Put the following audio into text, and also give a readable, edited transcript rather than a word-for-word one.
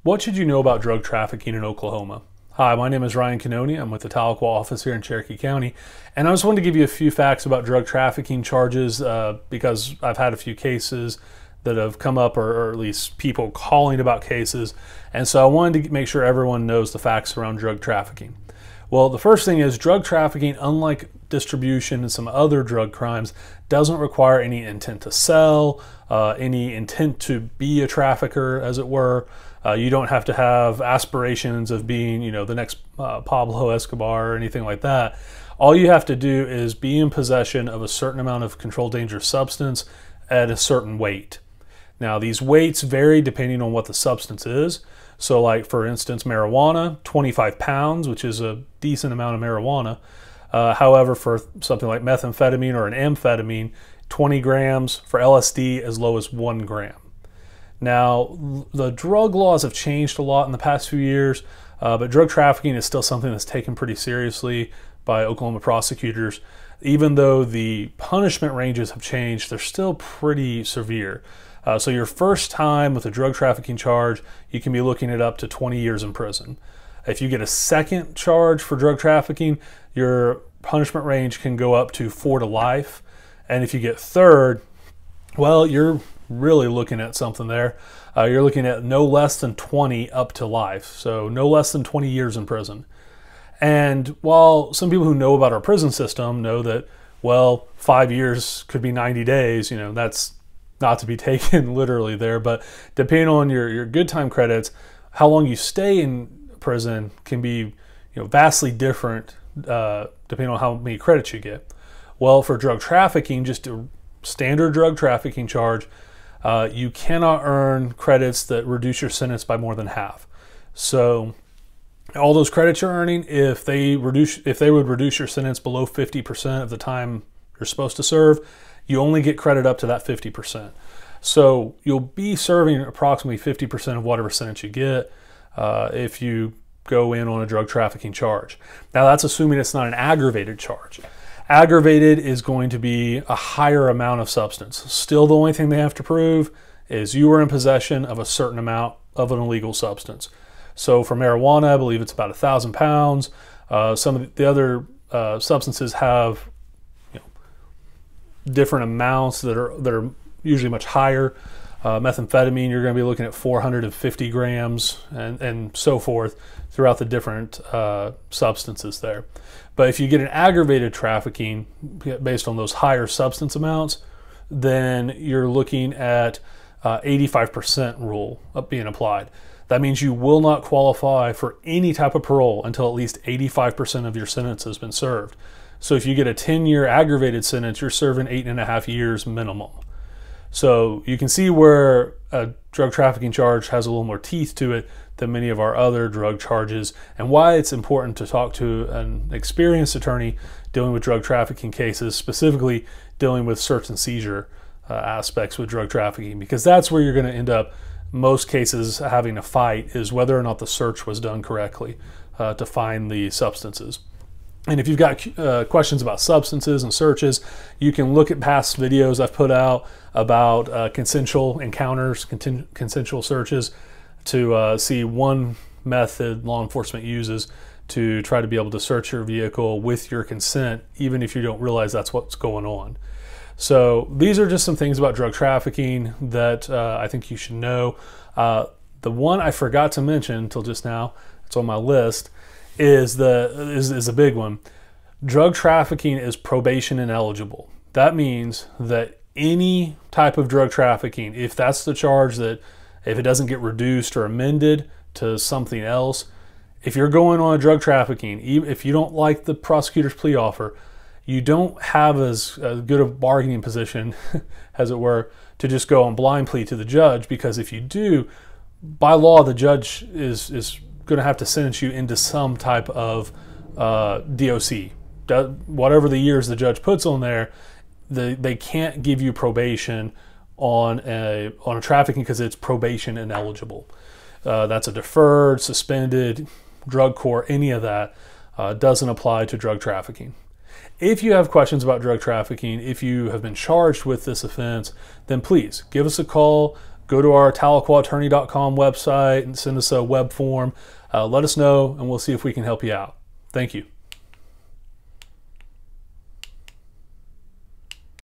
What should you know about drug trafficking in Oklahoma? Hi, my name is Ryan Cannonie. I'm with the Tahlequah office here in Cherokee County. And I just wanted to give you a few facts about drug trafficking charges because I've had a few cases that have come up, or at least people calling about cases. And so I wanted to make sure everyone knows the facts around drug trafficking. Well, the first thing is drug trafficking, unlike distribution and some other drug crimes, doesn't require any intent to sell, any intent to be a trafficker, as it were. You don't have to have aspirations of being, the next Pablo Escobar or anything like that. All you have to do is be in possession of a certain amount of controlled dangerous substance at a certain weight. Now, these weights vary depending on what the substance is. So like, for instance, marijuana, 25 pounds, which is a decent amount of marijuana. However, for something like methamphetamine or an amphetamine, 20 grams. For LSD, as low as 1 gram. Now, the drug laws have changed a lot in the past few years, but drug trafficking is still something that's taken pretty seriously by Oklahoma prosecutors. Even though the punishment ranges have changed, they're still pretty severe. So your first time with a drug trafficking charge, you can be looking at up to 20 years in prison. If you get a second charge for drug trafficking, your punishment range can go up to 4 to life. And if you get third, well, you're really looking at something there. You're looking at no less than 20 up to life. So no less than 20 years in prison. And while some people who know about our prison system know that, well, 5 years could be 90 days, that's not to be taken literally there, but depending on your good time credits, how long you stay in prison can be vastly different depending on how many credits you get. Well, for drug trafficking, just a standard drug trafficking charge, you cannot earn credits that reduce your sentence by more than half. So all those credits you're earning, if they would reduce your sentence below 50% of the time you're supposed to serve, you only get credit up to that 50%. So you'll be serving approximately 50% of whatever sentence you get if you go in on a drug trafficking charge. Now, that's assuming it's not an aggravated charge. Aggravated is going to be a higher amount of substance. Still, the only thing they have to prove is you were in possession of a certain amount of an illegal substance. So for marijuana, I believe it's about 1,000 pounds. Some of the other substances have different amounts that are usually much higher. Methamphetamine, you're going to be looking at 450 grams and so forth throughout the different substances there. But if you get an aggravated trafficking based on those higher substance amounts, then you're looking at 85% rule being applied. That means you will not qualify for any type of parole until at least 85% of your sentence has been served. So if you get a 10-year aggravated sentence, you're serving 8.5 years minimum. So you can see where a drug trafficking charge has a little more teeth to it than many of our other drug charges, and why it's important to talk to an experienced attorney dealing with drug trafficking cases, specifically dealing with search and seizure aspects with drug trafficking, because that's where you're going to end up most cases having a fight, is whether or not the search was done correctly to find the substances. And if you've got questions about substances and searches, you can look at past videos I've put out about consensual encounters, consensual searches, to see one method law enforcement uses to try to be able to search your vehicle with your consent, even if you don't realize that's what's going on. So these are just some things about drug trafficking that I think you should know. The one I forgot to mention until just now, it's on my list, is a big one. Drug trafficking is probation ineligible. That means that any type of drug trafficking, if that's the charge, that if it doesn't get reduced or amended to something else, if you're going on a drug trafficking, even if you don't like the prosecutor's plea offer, you don't have as good a bargaining position, as it were, to just go on blind plea to the judge, because if you do, by law, the judge is going to have to sentence you into some type of DOC. Whatever the years the judge puts on there, they can't give you probation on a trafficking because it's probation ineligible. That's a deferred, suspended, drug court, any of that doesn't apply to drug trafficking. If you have questions about drug trafficking, if you have been charged with this offense, then please give us a call, go to our tahlequahattorney.com website and send us a web form. Let us know, and we'll see if we can help you out. Thank you.